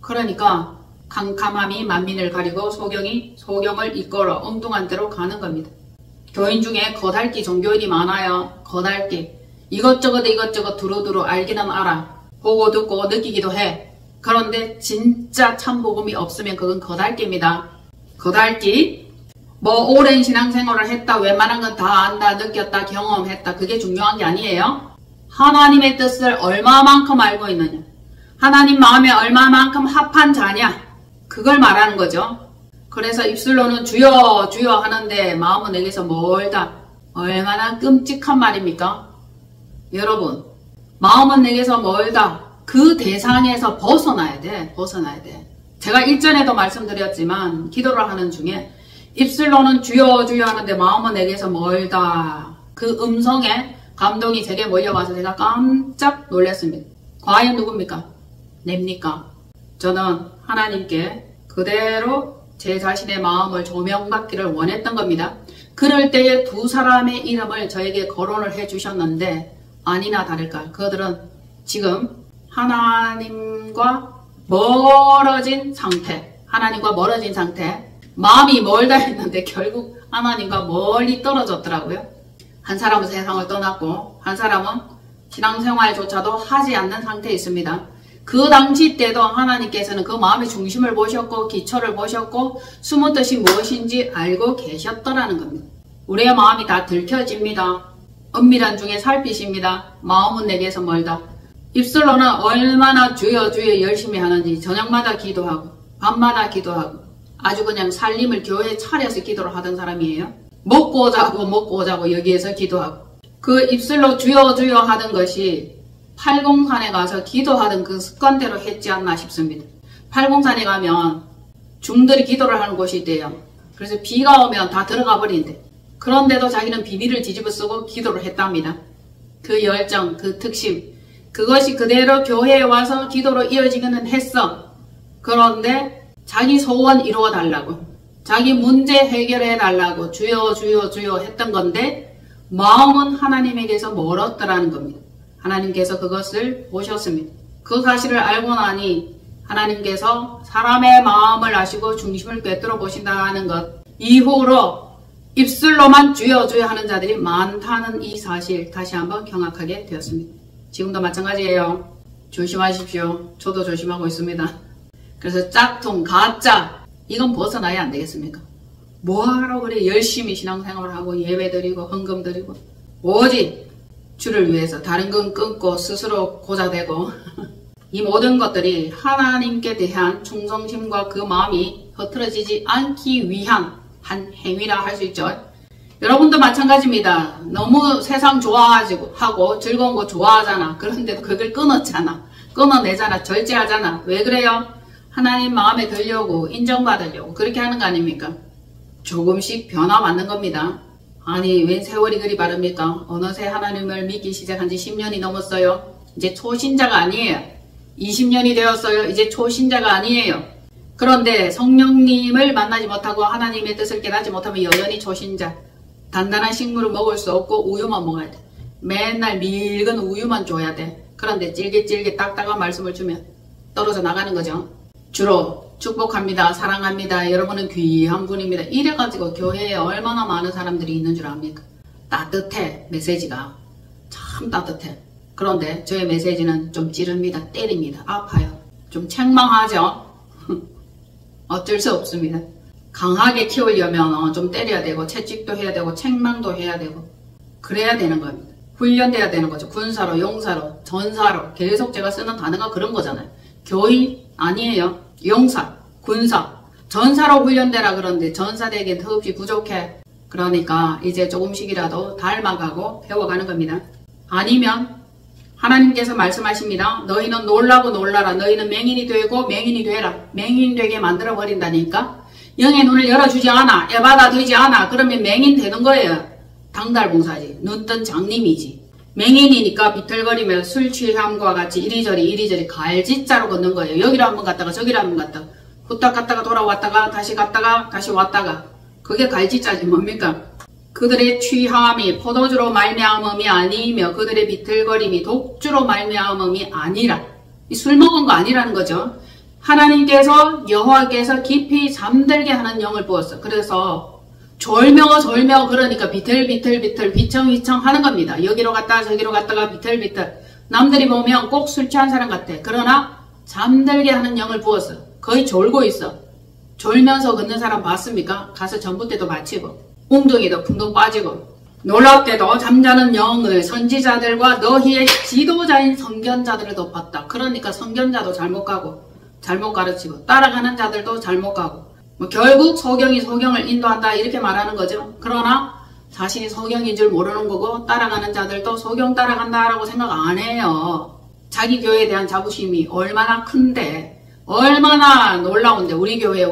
그러니까 캄캄함이 만민을 가리고 소경을 이끌어 엉뚱한 데로 가는 겁니다. 교인 중에 거달기 종교인이 많아요. 거달기. 이것저것 두루두루 알기는 알아. 보고 듣고 느끼기도 해. 그런데 진짜 참복음이 없으면 그건 거달기입니다. 거달기. 뭐 오랜 신앙생활을 했다. 웬만한 건 다 안다. 느꼈다. 경험했다. 그게 중요한 게 아니에요. 하나님의 뜻을 얼마만큼 알고 있느냐. 하나님 마음에 얼마만큼 합한 자냐. 그걸 말하는 거죠. 그래서 입술로는 주여 주여 하는데 마음은 내게서 멀다. 얼마나 끔찍한 말입니까? 여러분, 마음은 내게서 멀다. 그 대상에서 벗어나야 돼. 벗어나야 돼. 제가 일전에도 말씀드렸지만 기도를 하는 중에 입술로는 주여 주여 하는데 마음은 내게서 멀다. 그 음성에 감동이 제게 몰려와서 제가 깜짝 놀랐습니다. 과연 누굽니까? 냅니까? 저는 하나님께 그대로 제 자신의 마음을 조명받기를 원했던 겁니다. 그럴 때에 두 사람의 이름을 저에게 거론을 해주셨는데 아니나 다를까 그들은 지금 하나님과 멀어진 상태, 마음이 멀다 했는데 결국 하나님과 멀리 떨어졌더라고요. 한 사람은 세상을 떠났고 한 사람은 신앙생활조차도 하지 않는 상태에 있습니다. 그 당시 때도 하나님께서는 그 마음의 중심을 보셨고 기초를 보셨고 숨은 뜻이 무엇인지 알고 계셨더라는 겁니다. 우리의 마음이 다 들켜집니다. 은밀한 중에 살피십니다. 마음은 내게서 멀다. 입술로는 얼마나 주여 주여 열심히 하는지 저녁마다 기도하고 밤마다 기도하고 아주 그냥 살림을 교회에 차려서 기도를 하던 사람이에요. 먹고 자고 여기에서 기도하고 그 입술로 주여 주여 하던 것이 팔공산에 가서 기도하던 그 습관대로 했지 않나 싶습니다. 팔공산에 가면 중들이 기도를 하는 곳이 있대요. 그래서 비가 오면 다 들어가 버린대. 그런데도 자기는 비닐을 뒤집어 쓰고 기도를 했답니다. 그 열정, 그 특심, 그것이 그대로 교회에 와서 기도로 이어지기는 했어. 그런데 자기 소원 이루어 달라고, 자기 문제 해결해 달라고 주여 주여 주여 했던 건데 마음은 하나님에게서 멀었더라는 겁니다. 하나님께서 그것을 보셨습니다. 그 사실을 알고 나니 하나님께서 사람의 마음을 아시고 중심을 꿰뚫어 보신다는 것 이후로 입술로만 주여 주여 하는 자들이 많다는 이 사실 다시 한번 경악하게 되었습니다. 지금도 마찬가지예요. 조심하십시오. 저도 조심하고 있습니다. 그래서 짝퉁, 가짜 이건 벗어나야 안 되겠습니까? 뭐하러 그래 열심히 신앙생활을 하고 예배 드리고 헌금 드리고 오직 주를 위해서 다른 건 끊고 스스로 고자되고 이 모든 것들이 하나님께 대한 충성심과 그 마음이 흐트러지지 않기 위한 한 행위라 할 수 있죠. 여러분도 마찬가지입니다. 너무 세상 좋아하고 즐거운 거 좋아하잖아. 그런데도 그걸 끊었잖아. 끊어내잖아. 절제하잖아. 왜 그래요? 하나님 마음에 들려고 인정받으려고 그렇게 하는 거 아닙니까? 조금씩 변화 맞는 겁니다. 아니 웬 세월이 그리 바릅니까? 어느새 하나님을 믿기 시작한 지 10년이 넘었어요. 이제 초신자가 아니에요. 20년이 되었어요. 이제 초신자가 아니에요. 그런데 성령님을 만나지 못하고 하나님의 뜻을 깨닫지 못하면 여전히 초신자. 단단한 식물을 먹을 수 없고 우유만 먹어야 돼. 맨날 묽은 우유만 줘야 돼. 그런데 질깃질깃 딱딱한 말씀을 주면 떨어져 나가는 거죠. 주로 축복합니다. 사랑합니다. 여러분은 귀한 분입니다. 이래가지고 교회에 얼마나 많은 사람들이 있는 줄 압니까? 따뜻해. 메시지가 참 따뜻해. 그런데 저의 메시지는 좀 찌릅니다. 때립니다. 아파요. 좀 책망하죠. 어쩔 수 없습니다. 강하게 키우려면 좀 때려야 되고 채찍도 해야 되고 책망도 해야 되고 그래야 되는 겁니다. 훈련돼야 되는 거죠. 군사로, 용사로, 전사로 계속 제가 쓰는 단어가 그런 거잖아요. 교인 아니에요. 용사, 군사, 전사로 훈련되라 그러는데 전사되기엔 더없이 부족해. 그러니까 이제 조금씩이라도 닮아가고 배워가는 겁니다. 아니면 하나님께서 말씀하십니다. 너희는 놀라고 놀라라. 너희는 맹인이 되고 맹인이 되라. 맹인 되게 만들어 버린다니까. 영의 눈을 열어주지 않아. 에바다 되지 않아. 그러면 맹인 되는 거예요. 당달봉사지. 눈뜬 장님이지. 맹인이니까 비틀거리며 술 취함과 같이 이리저리 갈짓자로 걷는 거예요. 여기로 한번 갔다가 저기로 한번 갔다가 후딱 갔다가 돌아왔다가 다시 갔다가 다시 왔다가 그게 갈짓자지 뭡니까? 그들의 취함이 포도주로 말미암음이 아니며 그들의 비틀거림이 독주로 말미암음이 아니라 술 먹은 거 아니라는 거죠. 하나님께서 여호와께서 깊이 잠들게 하는 영을 부었어. 그래서 졸며 그러니까 비틀비틀 휘청휘청 하는 겁니다. 여기로 갔다가 저기로 갔다가 비틀비틀. 남들이 보면 꼭 술 취한 사람 같아. 그러나 잠들게 하는 영을 부었어. 거의 졸고 있어. 졸면서 걷는 사람 봤습니까? 가서 전봇대도 받치고 웅덩이도 풍덩 빠지고 놀랍게도 잠자는 영을 선지자들과 너희의 지도자인 선견자들을 덮었다. 그러니까 선견자도 잘못 가고 잘못 가르치고 따라가는 자들도 잘못 가고 결국 소경이 소경을 인도한다 이렇게 말하는 거죠. 그러나 자신이 소경인 줄 모르는 거고 따라가는 자들도 소경 따라간다라고 생각 안 해요. 자기 교회에 대한 자부심이 얼마나 큰데 얼마나 놀라운데 우리 교회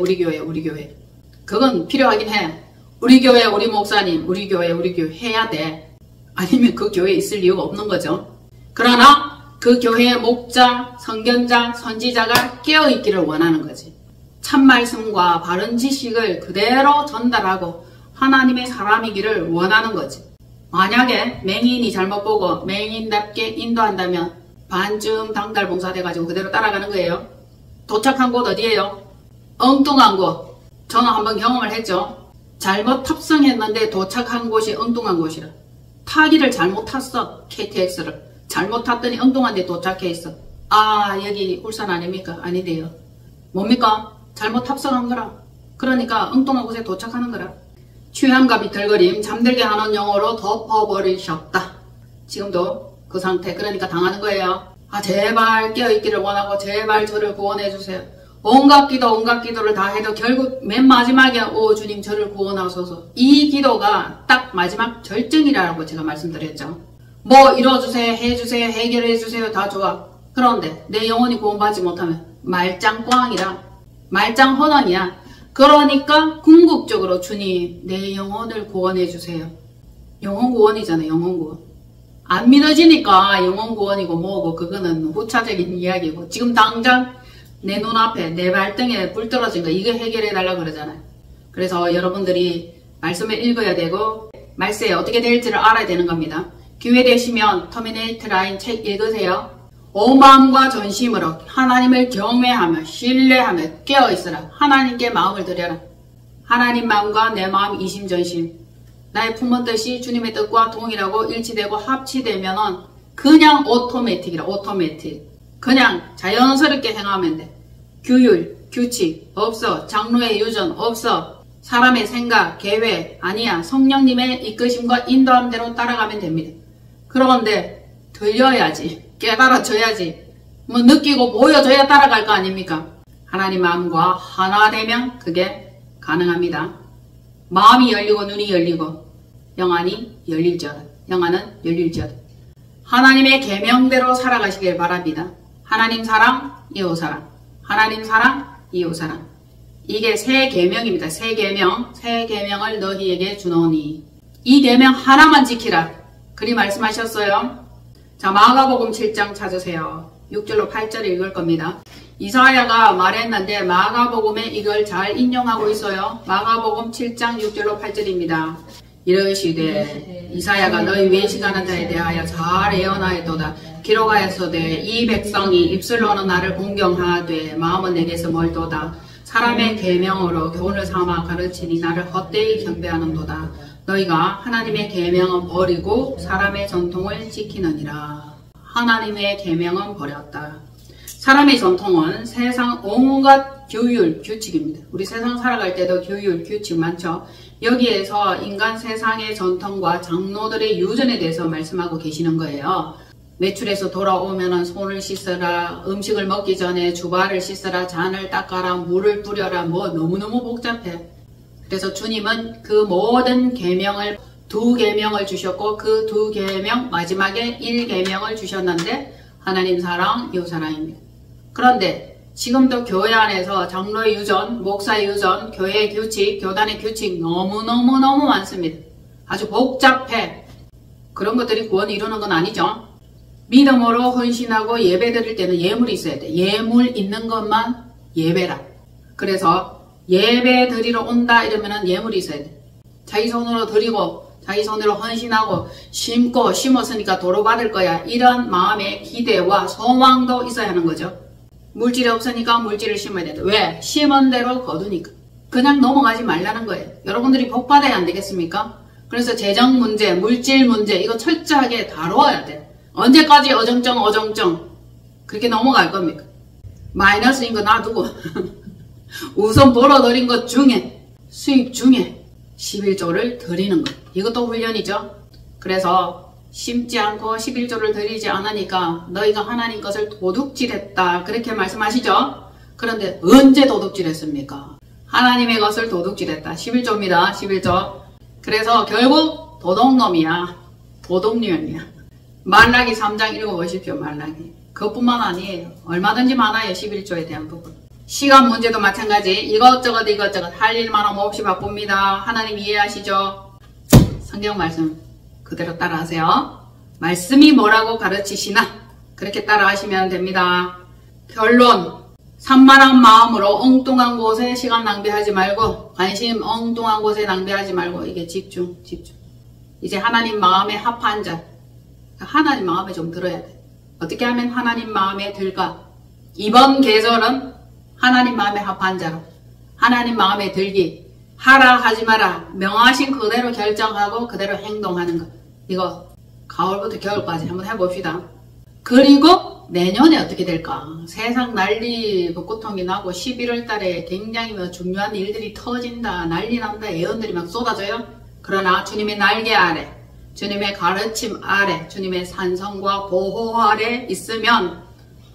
그건 필요하긴 해. 우리 교회 우리 목사님 우리 교회 해야 돼. 아니면 그 교회에 있을 이유가 없는 거죠. 그러나 그 교회의 목자, 선견자, 선지자가 깨어있기를 원하는 거지. 참말씀과 바른 지식을 그대로 전달하고 하나님의 사람이기를 원하는 거지. 만약에 맹인이 잘못 보고 맹인답게 인도한다면 반쯤 당달봉사 돼가지고 그대로 따라가는 거예요. 도착한 곳 어디예요? 엉뚱한 곳. 저는 한번 경험을 했죠. 잘못 탑승했는데 도착한 곳이 엉뚱한 곳이라. 타기를 잘못 탔어. KTX를. 잘못 탔더니 엉뚱한 데 도착해 있어. 아 여기 울산 아닙니까? 아니대요. 뭡니까? 잘못 탑승한 거라. 그러니까 엉뚱한 곳에 도착하는 거라. 취함과 비틀거림 잠들게 하는 영어로 덮어버리셨다. 지금도 그 상태. 그러니까 당하는 거예요. 아 제발 깨어있기를 원하고 제발 저를 구원해주세요. 온갖 기도를 다 해도 결국 맨 마지막에 오 주님 저를 구원하소서. 이 기도가 딱 마지막 절정이라고 제가 말씀드렸죠. 뭐 이뤄주세요, 해주세요, 해결해주세요 다 좋아. 그런데 내 영혼이 구원받지 못하면 말짱꽝이라 말짱허당이야. 그러니까 궁극적으로 주님 내 영혼을 구원해주세요. 영혼 구원이잖아요. 영혼 구원. 안 믿어지니까 영혼 구원이고 뭐고 그거는 후차적인 이야기고 지금 당장 내 눈앞에 내 발등에 불 떨어진 거 이거 해결해달라고 그러잖아요. 그래서 여러분들이 말씀을 읽어야 되고 말세에 어떻게 될지를 알아야 되는 겁니다. 기회 되시면 터미네이트 라인 책 읽으세요. 온 마음과 전심으로 하나님을 경외하며 신뢰하며 깨어있으라. 하나님께 마음을 드려라. 하나님 마음과 내 마음 이심전심 나의 품은 뜻이 주님의 뜻과 동일하고 일치되고 합치되면은 그냥 오토매틱이라. 오토매틱. 그냥 자연스럽게 행하면 돼. 규율, 규칙 없어. 장로의 유전 없어. 사람의 생각, 계획 아니야. 성령님의 이끄심과 인도함대로 따라가면 됩니다. 그런데 들려야지. 깨달아져야지. 뭐 느끼고 보여줘야 따라갈 거 아닙니까? 하나님 마음과 하나 되면 그게 가능합니다. 마음이 열리고 눈이 열리고 영안이 열릴지어다. 영안은 열릴지어다. 하나님의 계명대로 살아가시길 바랍니다. 하나님 사랑, 이웃 사랑. 하나님 사랑, 이웃 사랑. 이게 새 계명입니다. 새 계명. 새 계명을 너희에게 주노니. 이 계명 하나만 지키라. 그리 말씀하셨어요. 자, 마가복음 7장 찾으세요. 6절로 8절 읽을 겁니다. 이사야가 말했는데 마가복음에 이걸 잘 인용하고 있어요. 마가복음 7장 6절로 8절입니다. 이르시되 이사야가 너희 외식하는 자에 대하여 잘 예언하였도다. 기록하였으되 이 백성이 입술로는 나를 공경하되 마음은 내게서 멀도다. 사람의 계명으로 교훈을 삼아 가르치니 나를 헛되이 경배하는도다. 너희가 하나님의 계명은 버리고 사람의 전통을 지키느니라. 하나님의 계명은 버렸다. 사람의 전통은 세상 온갖 규율, 규칙입니다. 우리 세상 살아갈 때도 규율, 규칙 많죠. 여기에서 인간 세상의 전통과 장로들의 유전에 대해서 말씀하고 계시는 거예요. 외출해서 돌아오면 손을 씻어라, 음식을 먹기 전에 주발을 씻어라, 잔을 닦아라, 물을 뿌려라, 뭐 너무너무 복잡해. 그래서 주님은 그 모든 계명을 2계명을 주셨고 그 2계명 마지막에 1계명을 주셨는데 하나님 사랑, 이웃 사랑입니다. 그런데 지금도 교회 안에서 장로의 유전, 목사의 유전, 교회의 규칙, 교단의 규칙 너무너무 많습니다. 아주 복잡해. 그런 것들이 구원을 이루는 건 아니죠. 믿음으로 헌신하고 예배 드릴 때는 예물이 있어야 돼. 예물 있는 것만 예배라. 그래서 예배 드리러 온다 이러면 예물이 있어야 돼. 자기 손으로 드리고 자기 손으로 헌신하고 심고 심었으니까 도로 받을 거야. 이런 마음의 기대와 소망도 있어야 하는 거죠. 물질이 없으니까 물질을 심어야 된다. 왜? 심은 대로 거두니까. 그냥 넘어가지 말라는 거예요. 여러분들이 복 받아야 안 되겠습니까? 그래서 재정 문제, 물질 문제 이거 철저하게 다뤄야 돼. 언제까지 어정쩡 그렇게 넘어갈 겁니까? 마이너스인 거 놔두고 우선 벌어들인 것 중에 수입 중에 11조를 드리는 것. 이것도 훈련이죠. 그래서 심지 않고 11조를 드리지 않으니까 너희가 하나님 것을 도둑질했다. 그렇게 말씀하시죠. 그런데 언제 도둑질했습니까? 하나님의 것을 도둑질했다. 11조입니다. 11조. 그래서 결국 도둑놈이야. 도둑년이야. 말라기 3장 읽어보십시오. 말라기. 그것뿐만 아니에요. 얼마든지 많아요. 11조에 대한 부분. 시간 문제도 마찬가지. 이것저것 할 일만 없이 바쁩니다. 하나님 이해하시죠? 성경 말씀 그대로 따라하세요. 말씀이 뭐라고 가르치시나 그렇게 따라하시면 됩니다. 결론. 산만한 마음으로 엉뚱한 곳에 시간 낭비하지 말고 관심 엉뚱한 곳에 낭비하지 말고 이게 집중. 이제 하나님 마음에 합한 자. 하나님 마음에 좀 들어야 돼. 어떻게 하면 하나님 마음에 들까? 이번 계절은 하나님 마음에 합한 자로 하나님 마음에 들기. 하라 하지 마라. 명하신 그대로 결정하고 그대로 행동하는 것. 이거 가을부터 겨울까지 한번 해봅시다. 그리고 내년에 어떻게 될까? 세상 난리 벚꽃통이 나고 11월 달에 굉장히 중요한 일들이 터진다. 난리 난다. 예언들이 막 쏟아져요. 그러나 주님의 날개 아래, 주님의 가르침 아래, 주님의 산성과 보호 아래 있으면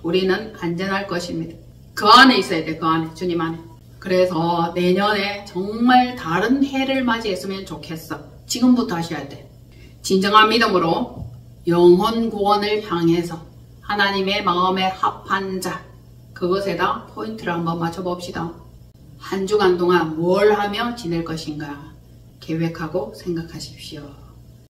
우리는 안전할 것입니다. 그 안에 있어야 돼. 그 안에. 주님 안에. 그래서 내년에 정말 다른 해를 맞이했으면 좋겠어. 지금부터 하셔야 돼. 진정한 믿음으로 영혼 구원을 향해서 하나님의 마음에 합한 자, 그것에다 포인트를 한번 맞춰봅시다. 한 주간 동안 뭘 하며 지낼 것인가 계획하고 생각하십시오.